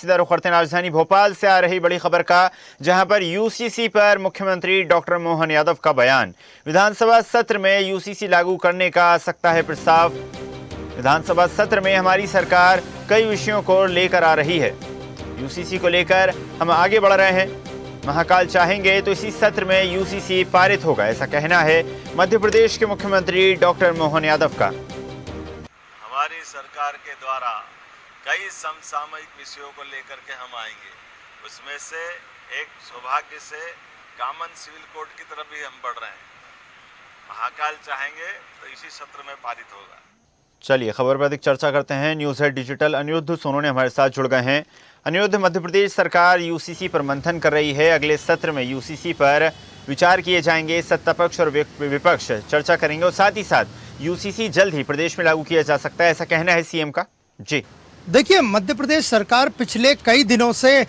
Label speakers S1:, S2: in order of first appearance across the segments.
S1: सीधा रुख करते हैं राजधानी भोपाल से आ रही बड़ी खबर का, जहां पर यूसीसी पर मुख्यमंत्री डॉक्टर मोहन यादव का बयान। विधानसभा सत्र में यूसीसी लागू करने का आ सकता है प्रस्ताव। विधानसभा सत्र में हमारी सरकार कई विषयों को लेकर आ रही है। यूसीसी को लेकर हम आगे बढ़ रहे हैं। महाकाल चाहेंगे तो इसी सत्र में यूसीसी पारित होगा, ऐसा कहना है मध्य प्रदेश के मुख्यमंत्री डॉक्टर मोहन यादव का।
S2: हमारी सरकार के द्वारा कई समसामयिक विषयों को लेकर के हम आएंगे। उसमें से एक सौभाग्य से कॉमन सिविल कोड की तरफ भी हम बढ़ रहे हैं। महाकाल चाहेंगे तो इसी सत्र में पारित होगा।
S1: चलिए खबर पर अधिक चर्चा करते हैं। News head digital Aniruddha Sonone हमारे साथ जुड़ गए हैं। अनिरुद्ध, मध्य प्रदेश सरकार यूसीसी पर मंथन कर रही है। अगले सत्र में यूसीसी पर विचार किए जाएंगे। सत्ता पक्ष और विपक्ष चर्चा करेंगे और साथ ही साथ यूसीसी जल्द ही प्रदेश में लागू किया जा सकता है, ऐसा कहना है सीएम का। जी
S3: देखिए, मध्य प्रदेश सरकार पिछले कई दिनों से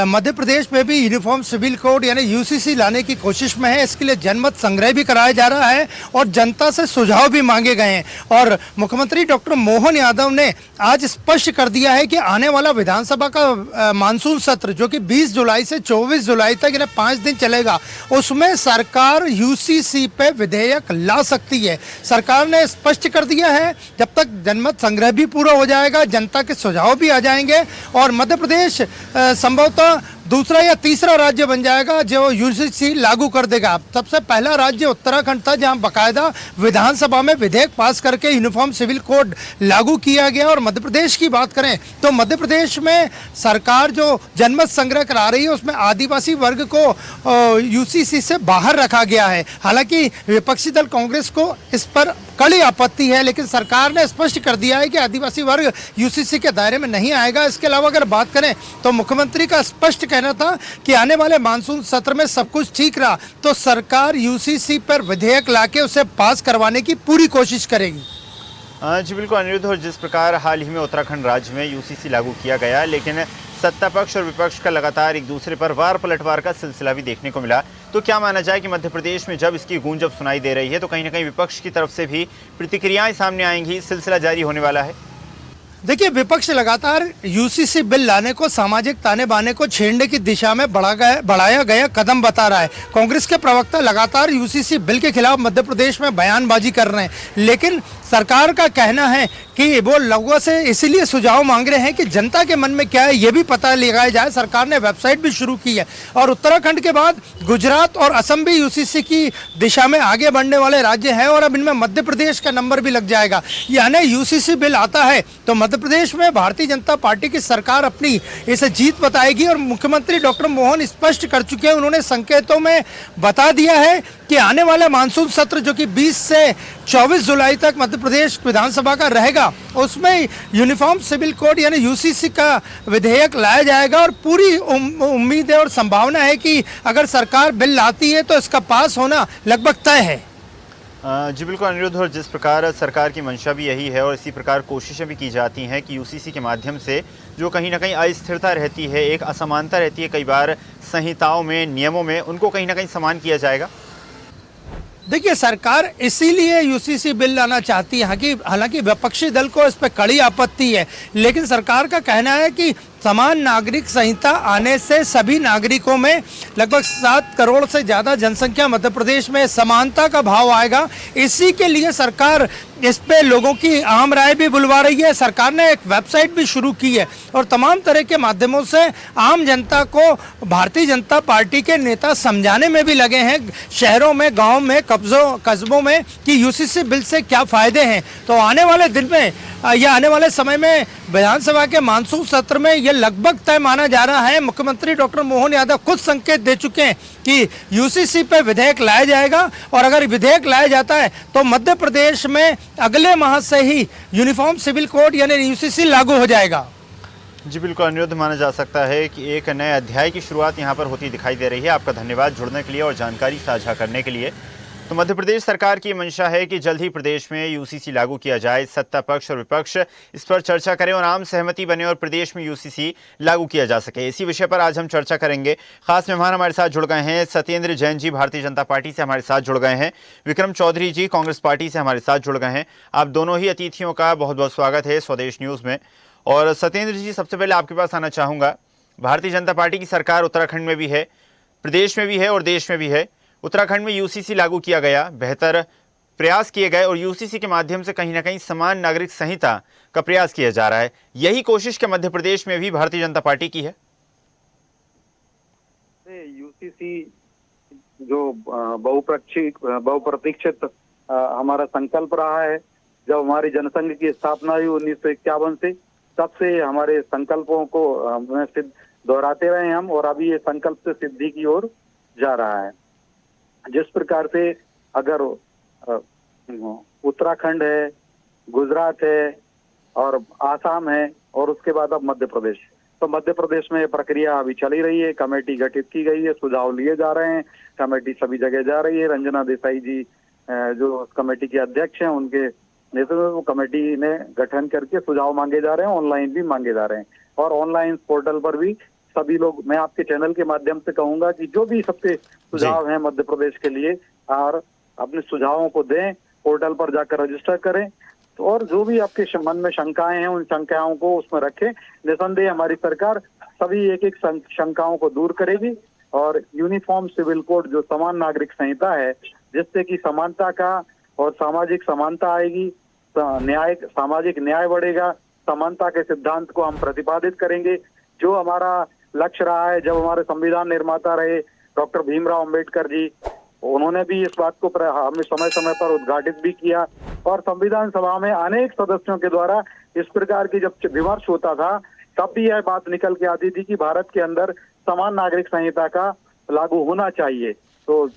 S3: मध्य प्रदेश में भी यूनिफॉर्म सिविल कोड यानी यूसीसी लाने की कोशिश में है। इसके लिए जनमत संग्रह भी कराया जा रहा है और जनता से सुझाव भी मांगे गए हैं। और मुख्यमंत्री डॉक्टर मोहन यादव ने आज स्पष्ट कर दिया है कि आने वाला विधानसभा का मानसून सत्र, जो कि 20 जुलाई से 24 जुलाई तक यानी 5 दिन चलेगा, उसमें सरकार यूसीसी पे विधेयक ला सकती है। सरकार ने स्पष्ट कर दिया है, जब तक जनमत संग्रह भी पूरा हो जाएगा, जनता के सुझाव भी आ जाएंगे और मध्य प्रदेश संभवतः दूसरा या तीसरा राज्य बन जाएगा जो यूसीसी लागू कर देगा। सबसे पहला राज्य उत्तराखंड था, जहां बकायदा विधानसभा में विधेयक पास करके यूनिफॉर्म सिविल कोड लागू किया गया। और मध्य प्रदेश की बात करें तो मध्य प्रदेश में सरकार जो जनमत संग्रह करा रही है, उसमें आदिवासी वर्ग को यूसीसी से बाहर रखा गया है। हालांकि विपक्षी दल कांग्रेस को इस पर कड़ी आपत्ति है, लेकिन सरकार ने स्पष्ट कर दिया है कि आदिवासी वर्ग यूसीसी के दायरे में नहीं आएगा। इसके अलावा अगर बात करें तो मुख्यमंत्री का स्पष्ट कहना था कि आने वाले मानसून सत्र में सब कुछ ठीक रहा तो सरकार यूसीसी पर विधेयक लाके उसे पास करवाने की पूरी कोशिश करेगी।
S1: जी बिल्कुल अनिरुद्ध, और जिस प्रकार हाल ही में उत्तराखंड राज्य में यूसीसी लागू किया गया, लेकिन सत्ता पक्ष और विपक्ष का लगातार एक दूसरे पर वार पलटवार का सिलसिला भी देखने को मिला, तो क्या माना जाए कि मध्य प्रदेश में जब इसकी गूंज अब सुनाई दे रही है तो कहीं ना कहीं विपक्ष की तरफ से भी प्रतिक्रियाएं सामने आएंगी, सिलसिला जारी होने वाला है?
S3: देखिए, विपक्ष लगातार यूसीसी बिल लाने को सामाजिक ताने बाने को छेड़ने की दिशा में बढ़ाया गया कदम बता रहा है। कांग्रेस के प्रवक्ता लगातार यूसीसी बिल के खिलाफ मध्य प्रदेश में बयानबाजी कर रहे हैं, लेकिन सरकार का कहना है कि वो लोगों से इसीलिए सुझाव मांग रहे हैं कि जनता के मन में क्या है ये भी पता लगाया जाए। सरकार ने वेबसाइट भी शुरू की है और उत्तराखंड के बाद गुजरात और असम भी यूसीसी की दिशा में आगे बढ़ने वाले राज्य हैं और अब इनमें मध्य प्रदेश का नंबर भी लग जाएगा। यानी यूसीसी बिल आता है तो मध्य प्रदेश में भारतीय जनता पार्टी की सरकार अपनी इसे जीत बताएगी। और मुख्यमंत्री डॉक्टर मोहन स्पष्ट कर चुके हैं, उन्होंने संकेतों में बता दिया है कि आने वाला मानसून सत्र जो कि 20 से 24 जुलाई तक मध्य प्रदेश विधानसभा का रहेगा, उसमें यूनिफॉर्म सिविल कोड यानी यूसीसी का विधेयक लाया जाएगा। और पूरी उम्मीद है और संभावना है कि अगर सरकार बिल लाती है तो इसका पास होना लगभग तय है।
S1: जी बिल्कुल अनिरुद्ध, और जिस प्रकार सरकार की मंशा भी यही है और इसी प्रकार कोशिशें भी की जाती हैं कि यूसीसी के माध्यम से जो कहीं ना कहीं अस्थिरता रहती है, एक असमानता रहती है कई बार संहिताओं में, नियमों में, उनको कहीं ना कहीं समान किया जाएगा।
S3: देखिए, सरकार इसीलिए यूसीसी बिल लाना चाहती है। हालांकि विपक्षी दल को इस पर कड़ी आपत्ति है, लेकिन सरकार का कहना है कि समान नागरिक संहिता आने से सभी नागरिकों में लगभग 7 करोड़ से ज़्यादा जनसंख्या मध्य प्रदेश में समानता का भाव आएगा। इसी के लिए सरकार इस पे लोगों की आम राय भी बुलवा रही है। सरकार ने एक वेबसाइट भी शुरू की है और तमाम तरह के माध्यमों से आम जनता को भारतीय जनता पार्टी के नेता समझाने में भी लगे हैं, शहरों में, गाँव में, कस्बों में, कि यूसीसी बिल से क्या फ़ायदे हैं। तो आने वाले दिन में या आने वाले समय में विधानसभा के मानसून सत्र में यह लगभग तय माना जा रहा है। मुख्यमंत्री डॉक्टर मोहन यादव खुद संकेत दे चुके हैं कि यूसीसी पे विधेयक लाया जाएगा और अगर विधेयक लाया जाता है तो मध्य प्रदेश में अगले माह से ही यूनिफॉर्म सिविल कोड यानी यूसीसी लागू हो जाएगा।
S1: जी बिल्कुल अनिरुद्ध, माना जा सकता है कि एक नए अध्याय की शुरुआत यहाँ पर होती दिखाई दे रही है। आपका धन्यवाद जुड़ने के लिए और जानकारी साझा करने के लिए। तो मध्य प्रदेश सरकार की मंशा है कि जल्द ही प्रदेश में यूसीसी लागू किया जाए। सत्ता पक्ष और विपक्ष इस पर चर्चा करें और आम सहमति बने और प्रदेश में यूसीसी लागू किया जा सके। इसी विषय पर आज हम चर्चा करेंगे। खास मेहमान हमारे साथ जुड़ गए हैं। सत्येंद्र जैन जी भारतीय जनता पार्टी से हमारे साथ जुड़ गए हैं। विक्रम चौधरी जी कांग्रेस पार्टी से हमारे साथ जुड़ गए हैं। आप दोनों ही अतिथियों का बहुत बहुत स्वागत है स्वदेश न्यूज़ में। और सत्येंद्र जी, सबसे पहले आपके पास आना चाहूँगा। भारतीय जनता पार्टी की सरकार उत्तराखंड में भी है, प्रदेश में भी है और देश में भी है। उत्तराखंड में यूसीसी लागू किया गया, बेहतर प्रयास किए गए और यूसीसी के माध्यम से कहीं ना कहीं समान नागरिक संहिता का प्रयास किया जा रहा है। यही कोशिश क्या मध्य प्रदेश में भी भारतीय जनता पार्टी की है?
S4: यूसीसी जो बहुप्रतीक्षित हमारा संकल्प रहा है। जब हमारी जनसंघ की स्थापना हुई 1951 से, तब से हमारे संकल्पों को दोहराते रहे हम, और अभी ये संकल्प से सिद्धि की ओर जा रहा है। जिस प्रकार से अगर उत्तराखंड है, गुजरात है और आसाम है और उसके बाद अब मध्य प्रदेश, तो मध्य प्रदेश में प्रक्रिया अभी चली रही है। कमेटी गठित की गई है, सुझाव लिए जा रहे हैं, कमेटी सभी जगह जा रही है। रंजना देसाई जी जो उस कमेटी के अध्यक्ष हैं, उनके नेतृत्व में कमेटी ने गठन करके सुझाव मांगे जा रहे हैं, ऑनलाइन भी मांगे जा रहे हैं। और ऑनलाइन पोर्टल पर भी सभी लोग, मैं आपके चैनल के माध्यम से कहूंगा कि जो भी सबके सुझाव हैं मध्य प्रदेश के लिए, और अपने सुझावों को दें, पोर्टल पर जाकर रजिस्टर करें। तो और जो भी आपके मन में शंकाएं हैं, उन शंकाओं को उसमें रखें। निसंदेह हमारी सरकार सभी एक एक शंकाओं को दूर करेगी, और यूनिफॉर्म सिविल कोड जो समान नागरिक संहिता है, जिससे कि समानता का और सामाजिक समानता आएगी, न्याय, सामाजिक न्याय बढ़ेगा, समानता के सिद्धांत को हम प्रतिपादित करेंगे। जो हमारा लक्ष्य रहा है, जब हमारे संविधान निर्माता रहे डॉक्टर भीमराव अंबेडकर जी, उन्होंने भी इस बात को हमें समय समय पर उद्घाटित भी किया, और संविधान सभा में अनेक सदस्यों के द्वारा इस प्रकार की जब विमर्श होता था, तब भी यह बात निकल के आती थी कि भारत के अंदर समान नागरिक संहिता का लागू होना चाहिए। तो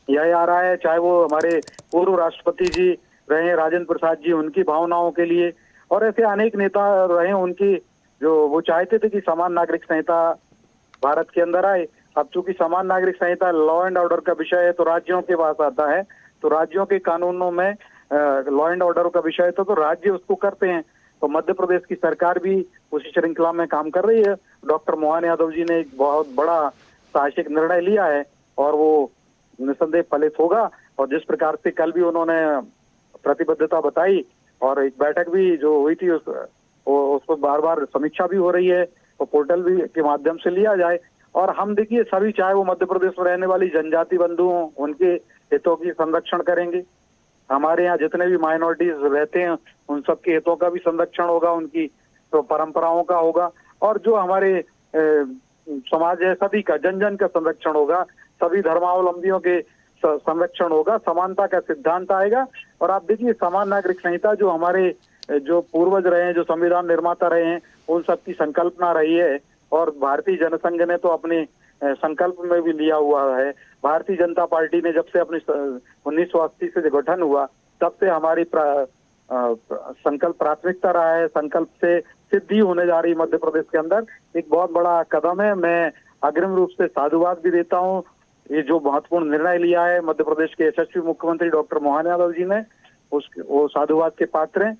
S4: यह आ रहा है, चाहे वो हमारे पूर्व राष्ट्रपति जी रहे राजेंद्र प्रसाद जी, उनकी भावनाओं के लिए, और ऐसे अनेक नेता रहे उनकी, जो वो चाहते थे कि समान नागरिक संहिता भारत के अंदर आए। अब चूंकि समान नागरिक संहिता लॉ एंड ऑर्डर का विषय है, तो राज्यों के पास आता है, तो राज्यों के कानूनों में लॉ एंड ऑर्डर का विषय है, तो राज्य उसको करते हैं। तो मध्य प्रदेश की सरकार भी उसी श्रृंखला में काम कर रही है। डॉक्टर मोहन यादव जी ने एक बहुत बड़ा साहसिक निर्णय लिया है, और वो निसंदेह फलित होगा। और जिस प्रकार से कल भी उन्होंने प्रतिबद्धता बताई, और एक बैठक भी जो हुई थी उस पर बार बार समीक्षा भी हो रही है, और पोर्टल भी के माध्यम से लिया जाए। और हम देखिए सभी, चाहे वो मध्य प्रदेश में रहने वाली जनजाति बंधु हों, उनके हितों की संरक्षण करेंगे। हमारे यहाँ जितने भी माइनॉरिटीज रहते हैं, उन सबके हितों का भी संरक्षण होगा, उनकी तो परंपराओं का होगा, और जो हमारे समाज है सभी का, जन जन का संरक्षण होगा, सभी धर्मावलंबियों के संरक्षण होगा, समानता का सिद्धांत आएगा। और आप देखिए समान नागरिक संहिता जो हमारे जो पूर्वज रहे हैं, जो संविधान निर्माता रहे हैं, उन सबकी संकल्पना रही है, और भारतीय जनसंघ ने तो अपने संकल्प में भी लिया हुआ है। भारतीय जनता पार्टी ने जब से अपनी 1980 से गठन हुआ, तब से हमारी संकल्प प्राथमिकता रहा है, संकल्प से सिद्धि होने जा रही मध्य प्रदेश के अंदर एक बहुत बड़ा कदम है। मैं अग्रिम रूप से साधुवाद भी देता हूँ, ये जो महत्वपूर्ण निर्णय लिया है मध्य प्रदेश के यशस्वी मुख्यमंत्री डॉक्टर मोहन यादव जी ने, वो साधुवाद के पात्र हैं।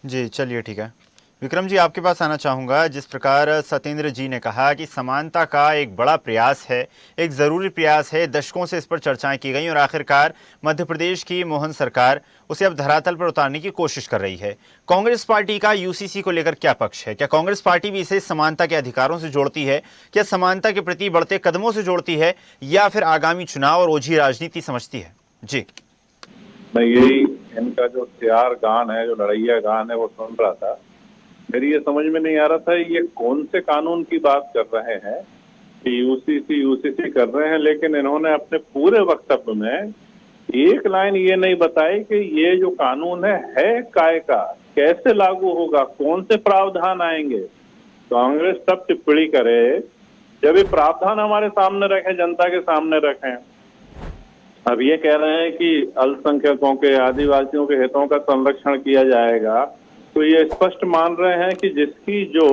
S1: जी चलिए ठीक है। विक्रम जी, आपके पास आना चाहूँगा। जिस प्रकार सत्येंद्र जी ने कहा कि समानता का एक बड़ा प्रयास है, एक ज़रूरी प्रयास है, दशकों से इस पर चर्चाएं की गई और आखिरकार मध्य प्रदेश की मोहन सरकार उसे अब धरातल पर उतारने की कोशिश कर रही है। कांग्रेस पार्टी का यूसीसी को लेकर क्या पक्ष है? क्या कांग्रेस पार्टी भी इसे समानता के अधिकारों से जोड़ती है? क्या समानता के प्रति बढ़ते कदमों से जोड़ती है, या फिर आगामी चुनाव और ओझी राजनीति समझती है? जी,
S5: मैं यही इनका जो तैयार गान है, जो लड़ैया गान है, वो सुन रहा था। मेरी ये समझ में नहीं आ रहा था ये कौन से कानून की बात कर रहे हैं कि यूसीसी कर रहे हैं, लेकिन इन्होंने अपने पूरे वक्तव्य में एक लाइन ये नहीं बताई कि ये जो कानून है काय का, कैसे लागू होगा, कौन से प्रावधान आएंगे। कांग्रेस तब टिप्पणी करे जब ये प्रावधान हमारे सामने रखें, जनता के सामने रखें। अब ये कह रहे हैं कि अल्पसंख्यकों के, आदिवासियों के हितों का संरक्षण किया जाएगा, तो ये स्पष्ट मान रहे हैं कि जिसकी जो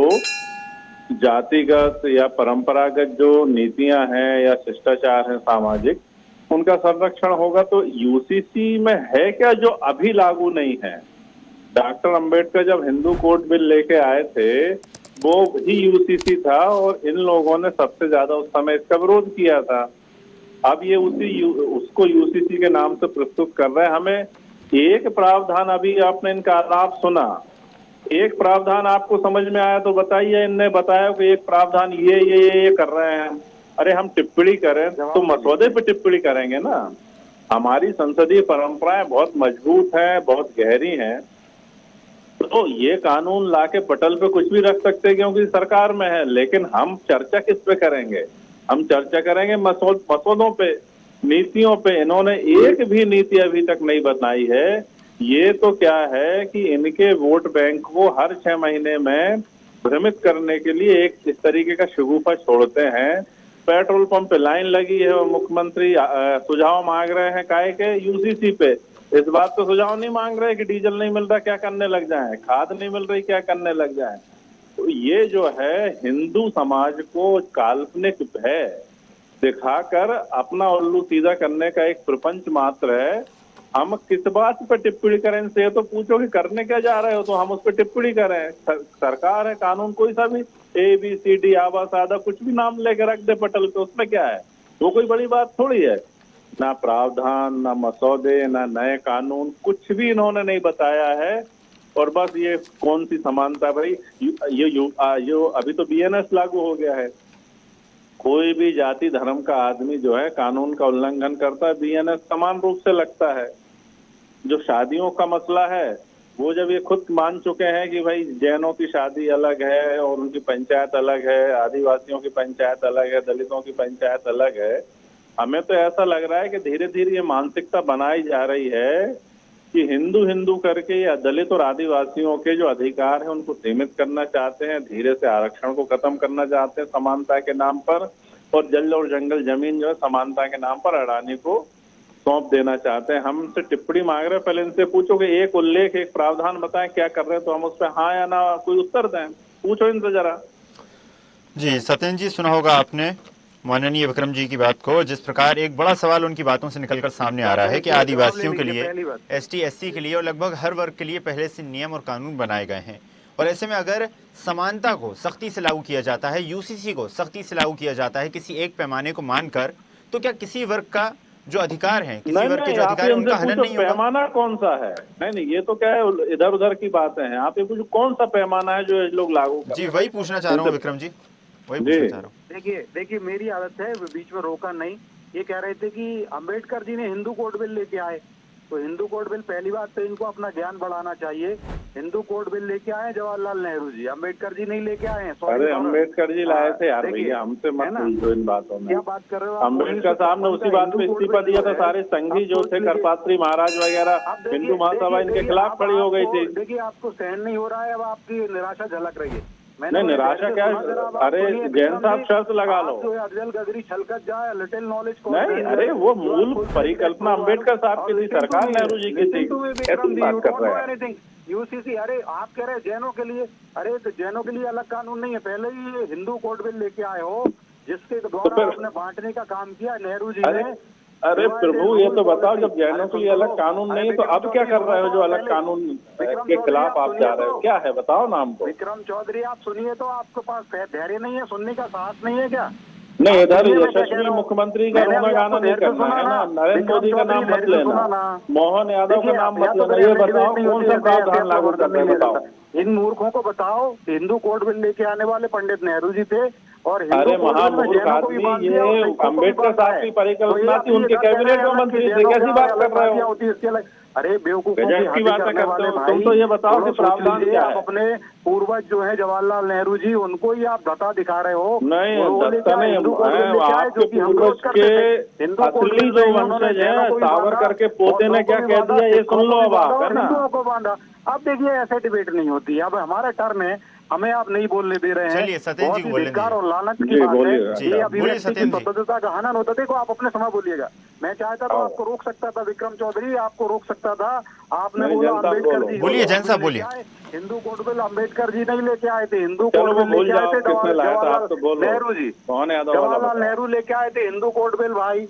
S5: जातिगत या परंपरागत जो नीतियां हैं या शिष्टाचार हैं सामाजिक, उनका संरक्षण होगा। तो यूसीसी में है क्या जो अभी लागू नहीं है? डॉक्टर अंबेडकर जब हिंदू कोड बिल लेके आए थे, वो भी यूसीसी था, और इन लोगों ने सबसे ज्यादा उस समय इसका विरोध किया था। अब ये उसको यूसीसी के नाम से प्रस्तुत कर रहे हैं। हमें एक प्रावधान, अभी आपने इनका आलाप सुना एक प्रावधान आपको समझ में आया तो बताइए। इनने बताया कि एक प्रावधान ये कर रहे हैं। अरे हम टिप्पणी करें तो मसौदे पे टिप्पणी करेंगे ना। हमारी संसदीय परंपराएं बहुत मजबूत हैं, बहुत गहरी हैं। तो ये कानून लाके पटल पे कुछ भी रख सकते हैं क्योंकि सरकार में है, लेकिन हम चर्चा किस पे करेंगे? हम चर्चा करेंगे मसौदों पे, नीतियों पे। इन्होंने एक भी नीति अभी तक नहीं बनाई है। ये तो क्या है कि इनके वोट बैंक को हर 6 महीने में भ्रमित करने के लिए एक इस तरीके का शगुफा छोड़ते हैं। पेट्रोल पंप पे लाइन लगी है और मुख्यमंत्री सुझाव मांग रहे हैं काहे के? यूसीसी पे। इस बात तो सुझाव नहीं मांग रहे कि डीजल नहीं मिल रहा क्या करने लग जाए, खाद नहीं मिल रही क्या करने लग जाए। तो ये जो है हिंदू समाज को काल्पनिक भय दिखाकर अपना उल्लू सीधा करने का एक प्रपंच मात्र है। हम किस बात पर टिप्पणी करें? से तो पूछो कि करने क्या जा रहे हो तो हम उस पर टिप्पणी करें। सरकार है, कानून कोई सा भी ABCD आवास आधा कुछ भी नाम लेके रख दे पटल पे, उसमें क्या है? वो कोई बड़ी बात थोड़ी है। ना प्रावधान, ना मसौदे, ना नए कानून, कुछ भी इन्होंने नहीं बताया है। और बस ये कौन सी समानता भाई? ये अभी तो BNS लागू हो गया है। कोई भी जाति धर्म का आदमी जो है कानून का उल्लंघन करता है, BNS समान रूप से लगता है। जो शादियों का मसला है वो जब ये खुद मान चुके हैं कि भाई जैनों की शादी अलग है और उनकी पंचायत अलग है, आदिवासियों की पंचायत अलग है, दलितों की पंचायत अलग है। हमें तो ऐसा लग रहा है कि धीरे धीरे ये मानसिकता बनाई जा रही है कि हिंदू हिंदू करके या दलित और आदिवासियों के जो अधिकार है उनको सीमित करना चाहते हैं, धीरे से आरक्षण को खत्म करना चाहते हैं समानता के नाम पर, और जल और जंगल जमीन जो है समानता के नाम पर अडानी को सौंप देना चाहते हैं। हमसे टिप्पणी मांग रहे हैं, पहले इनसे पूछो कि एक उल्लेख, एक प्रावधान बताएं क्या कर रहे हैं, तो हम उस पर हाँ या ना कोई उत्तर दें। पूछो इनसे जरा।
S1: जी सत्येंद्र जी, सुना होगा आपने माननीय विक्रम जी की बात को। जिस प्रकार एक बड़ा सवाल उनकी बातों से निकलकर सामने आ रहा है कि आदिवासियों के लिए, ST SC के लिए और लगभग हर वर्ग के लिए पहले से नियम और कानून बनाए गए हैं, और ऐसे में अगर समानता को सख्ती से लागू किया जाता है, UCC को सख्ती से लागू किया जाता है किसी एक पैमाने को मानकर, तो क्या किसी वर्ग का जो अधिकार है, किसी वर्ग के जो अधिकार है उनका हनन नहीं होगा?
S5: पैमाना कौन सा है? नहीं, ये तो क्या है, इधर उधर की बातें हैं। आप ये पूछो कौन सा पैमाना है जो लोग लागू कर?
S1: जी वही पूछना चाह रहा हूँ विक्रम जी, वही पूछना चाह रहा हूँ।
S6: देखिए मेरी आदत है बीच में रोका नहीं। ये कह रहे थे कि अंबेडकर जी ने हिंदू कोड बिल लेके आए, तो हिंदू कोड बिल, पहली बात तो इनको अपना ज्ञान बढ़ाना चाहिए। हिंदू कोड बिल लेके आए जवाहरलाल नेहरू जी, अंबेडकर जी नहीं लेके आए हैं।
S5: अरे अंबेडकर जी लाए थे यार भैया, हमसे मत पूछो इन बातों में।
S6: क्या बात कर रहे हो?
S5: अंबेडकर साहब ने उसी बात पे इस्तीफा दिया था। सारे संघी जो थे, करपात्री महाराज वगैरह, हिंदू महासभा इनके खिलाफ खड़ी हो गई थी।
S6: देखिए आपको सहन नहीं हो रहा है, अब आपकी निराशा झलक रही है।
S5: नहीं, निराशा क्या? अरे जैन साहब शर्त लगा लो,
S6: अफजल गदरी छलकत जाए, लिटिल नॉलेज को
S5: नहीं। अरे वो मूल परिकल्पना अंबेडकर साहब की थी, सरकार नेहरू जी की थी। ऐसी बात कर रहे हैं।
S6: UCC, अरे आप कह रहे हैं जैनों के लिए, अरे तो जैनों के लिए अलग कानून नहीं है। पहले ही हिंदू कोड बिल लेके आए हो जिसके द्वारा आपने बांटने का काम किया नेहरू जी ने।
S5: अरे प्रभु ये तो बताओ, जब जैनों के लिए अलग कानून नहीं तो अब क्या कर रहे हो जो अलग कानून के खिलाफ आप जा रहे हो? क्या है बताओ ना हमको।
S6: विक्रम चौधरी आप सुनिए, तो आपके पास धैर्य नहीं है, सुनने का साहस नहीं है क्या?
S5: नहीं, इधर यशस्वी मुख्यमंत्री का रोना गाना नहीं करना है ना। नरेंद्र मोदी का नाम मत लेना, मोहन यादव का नाम मत लेना। ये बताओ कौन सा प्रावधान लागू कर रहे हैं, बताओ।
S6: इन मूर्खों को बताओ, हिंदू कोड बिल लेके आने वाले पंडित नेहरू जी थे, और
S5: अरे महामूर्ख आदमी, ये अंबेडकर साहब की परिकल्पना थी, उनके कैबिनेट में मंत्री थे। कैसी बात कर रहे हो?
S6: अरे बेवकूफों
S5: की बात करते हो तुम। तो ये बताओ कि प्रावधान क्या है?
S6: अपने पूर्वज जो है जवाहरलाल नेहरू जी, उनको ही आप धता दिखा रहे हो।
S5: नहीं, धता नहीं, आपके पूर्वज के असली जो वंशज है, सावरकर के पोते ने क्या कह दिया ये सुन लो अब आप, है ना?
S6: हिंदुओं को बांधा। अब देखिए ऐसे डिबेट नहीं होती। अब हमारा टर्न है, हमें आप नहीं बोलने दे रहे हैं।
S1: चलिए सत्येंद्र जी बोलेंगे।
S6: और लालच की बात है, ये अभिव्यक्ति की
S1: सत्येंद्र जी।
S6: स्वतंत्रता का हनन होता। देखो आप अपने समय बोलिएगा, मैं चाहता तो आपको रोक सकता था, विक्रम चौधरी आपको रोक सकता था। आपने बोला अम्बेडकर जी,
S1: बोलिए जैन साहब बोलिए।
S6: हिंदू कोड बिल अम्बेडकर जी नहीं लेके आए थे, हिंदू
S5: चलो
S6: कोड
S5: वो
S6: बिल
S5: भूल
S6: लेके आए
S5: जाओ
S6: थे
S5: किसने लाया था, आप तो बोलो।
S6: नेहरू जी,
S5: कौन है?
S6: जवाहरलाल नेहरू लेके आए थे हिंदू कोड बिल। भाई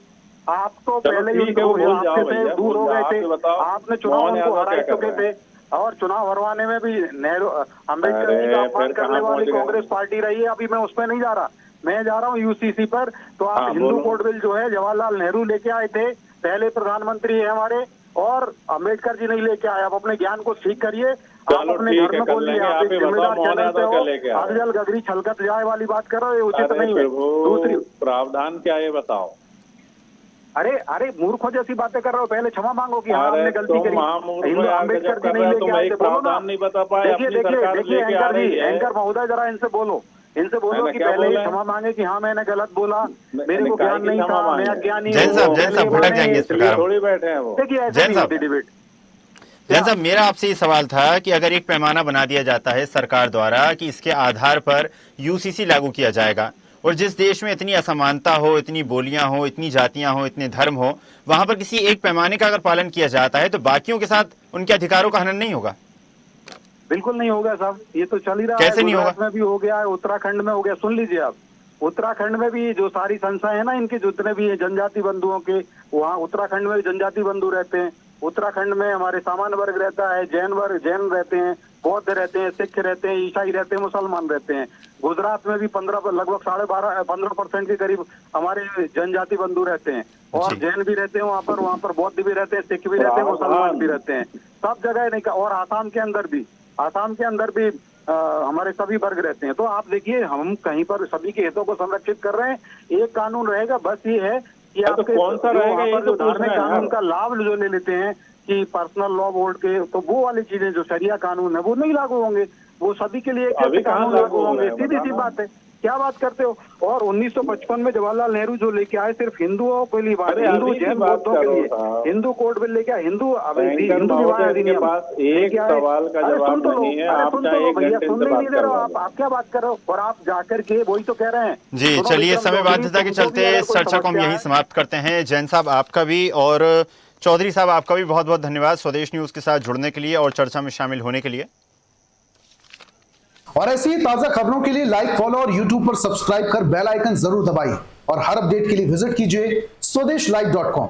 S6: आप तो पहले ही
S5: ठीक है, वो भूल जाओ भैया,
S6: दूर हो गए थे। आपने चुनाव उनको हरा चुके थे, और चुनाव हरवाने में भी नेहरू अम्बेडकर जी का अपमान करने वाली कांग्रेस पार्टी रही है। अभी मैं उस पर नहीं जा रहा, मैं जा रहा हूँ UCC पर। तो आप हिंदू कोड बिल जो है जवाहरलाल नेहरू लेके आए थे, पहले प्रधानमंत्री है हमारे, और अम्बेडकर जी नहीं लेके आए। आप अपने ज्ञान को ठीक करिए।
S5: चलो
S6: अपने
S5: ठीक
S6: घर
S5: है,
S6: में
S5: कर
S6: बोलिए,
S5: लेंगे।
S6: आप
S5: आप
S6: एक
S5: ही बताओ
S6: जिम्मेदार
S5: मोहन
S6: चैनल पे
S5: यादव क्या
S6: हो,
S5: लेके आ रहे
S6: अगजल गगरी छलकत जाए वाली बात कर रहे हो, ये उचित नहीं है। दूसरी
S5: प्रभु प्रावधान क्या है बताओ।
S6: अरे अरे मूर्खों जैसी बातें कर रहे हो, पहले क्षमा मांगो कि हाँ
S5: अरे
S6: हमने गलती
S5: तुम
S6: करी।
S5: महामूर्ख
S6: हिंदू
S5: यार,
S6: अम्बेडकर
S5: गजब
S6: जी
S5: कर
S6: नहीं
S5: रहे हो
S6: लेके
S5: तुम,
S6: आए
S5: एक
S6: थे, बोलो ना।
S5: प्रावधान नहीं बता पाए,
S6: देखिए
S5: अपनी
S6: देखिए
S5: सरकार
S6: देखिए
S5: लेके आ
S6: एंकर जी,
S5: रही है।
S6: एंकर महोदय जरा इनसे बोलो, इनसे बोलो
S5: मैंने
S6: कि
S5: क्या
S6: पहले ही
S5: बोला है?
S6: क्षमा मांगे कि हाँ मैंने गलत बोला, मेरे को
S5: काहे
S6: ज्ञान
S5: की
S6: नहीं
S5: क्षमा
S6: था, मैं
S5: मांगे?
S6: अज्ञानी
S1: जैन
S6: हूँ,
S1: साहब
S6: पहले
S1: भटक
S6: माने,
S1: जाएंगे इस
S6: इसलिए
S1: प्रकार हम।
S5: थोड़ी बैठे हैं वो।
S6: देखिए ऐसे
S1: जैन
S6: नहीं
S1: साहब।
S6: होती डिबेट।
S1: जैन साहब, मेरा आपसे ये सवाल था कि अगर एक पैमाना बना दिया जाता है सरकार द्वारा कि इसके आधार पर यूसीसी लागू किया जाएगा, और जिस देश में इतनी असमानता हो, इतनी बोलियां हो, इतनी जातियां हो, इतने धर्म हो, वहां पर किसी एक पैमाने का अगर पालन किया जाता है तो बाकियों के साथ उनके अधिकारों का हनन नहीं होगा?
S6: बिल्कुल नहीं होगा साहब, ये तो चल ही रहा है।
S1: कैसे नहीं
S6: गुजरात
S1: होगा?
S6: में भी हो गया है, उत्तराखंड में हो गया। सुन लीजिए आप, उत्तराखंड में भी जो सारी संस्थाएं हैं ना इनके, जितने भी जनजाति बंधुओं के, वहाँ उत्तराखंड में जनजाति बंधु रहते हैं। उत्तराखंड में हमारे सामान्य वर्ग रहता है, जैन रहते हैं, बौद्ध रहते हैं, सिख रहते हैं, ईसाई रहते हैं, मुसलमान रहते हैं। गुजरात में भी लगभग 15% के करीब हमारे जनजाति बंधु रहते हैं, और
S1: जी।
S6: जैन भी रहते हैं वहाँ पर बौद्ध भी रहते हैं, सिख भी रहते हैं, मुसलमान भी रहते हैं। सब जगह नहीं का, और आसाम के अंदर भी हमारे सभी वर्ग रहते हैं। तो आप देखिए, हम कहीं पर सभी के हितों को संरक्षित कर रहे हैं। एक कानून रहेगा, बस ये है कि
S5: तो
S6: आपके
S5: कौन सा
S6: जो
S5: रहेगा,
S6: वहाँ
S5: यही
S6: पर
S5: तो
S6: जो धार्मिक
S5: पूछना है
S6: कानून
S5: यार।
S6: का लाभ जो ले लेते हैं कि पर्सनल लॉ बोर्ड के, तो वो वाली चीजें जो शरिया कानून है वो नहीं लागू होंगे, वो सभी के लिए एक
S5: अभी
S6: ऐसे
S5: कहाँ
S6: कानून
S5: लागू
S6: लागू
S5: हो
S6: होंगे।
S5: रहे हैं,
S6: सीधी सी
S5: बताना।
S6: बात है, क्या बात करते हो। और 1955 में जवाहरलाल नेहरू जो लेके आए सिर्फ हिंदुओं के लिए,
S5: अरे
S6: हिंदू
S5: अभी की
S6: जैन
S5: बात
S6: बौद्धों के
S5: करो
S6: लिए
S5: साहब।
S6: हिंदू कोड बिल लेके आए, हिंदू
S5: एंकर
S6: विवाह
S5: महोदय के
S6: अधिनियम
S5: पास एक
S6: लेके आए।
S5: सवाल का
S6: अरे
S5: जवाब
S6: सुन तो लो,
S5: नहीं है,
S6: अरे
S5: आप
S6: सुन तो
S5: चाहे
S6: लो
S5: एक
S6: भैया,
S5: घंटे
S6: सुनने
S5: से
S6: ही
S5: बात
S6: नहीं दे
S5: कर
S6: रहे हो
S5: रहे
S6: आप क्या बात कर रहे हो। और आप जाकर के वही तो कह रहे हैं।
S1: जी
S6: सुनो
S1: चलिए,
S6: विक्रम
S1: समय
S6: चौधरी,
S1: बाध्यता के
S6: तुमको भी
S1: चलते
S6: अगर
S1: इस
S6: कोई
S1: चर्चा को हम
S6: समस्या
S1: यहीं
S6: है-
S1: समाप्त करते हैं। जैन साहब आपका भी, और चौधरी साहब आपका भी बहुत बहुत धन्यवाद स्वदेश न्यूज के साथ जुड़ने के लिए और चर्चा में शामिल होने के लिए।
S7: और ऐसी ही ताजा खबरों के लिए लाइक, फॉलो और यूट्यूब पर सब्सक्राइब कर बेल आइकन जरूर दबाइए, और हर अपडेट के लिए विजिट कीजिए स्वदेशलाइव.com।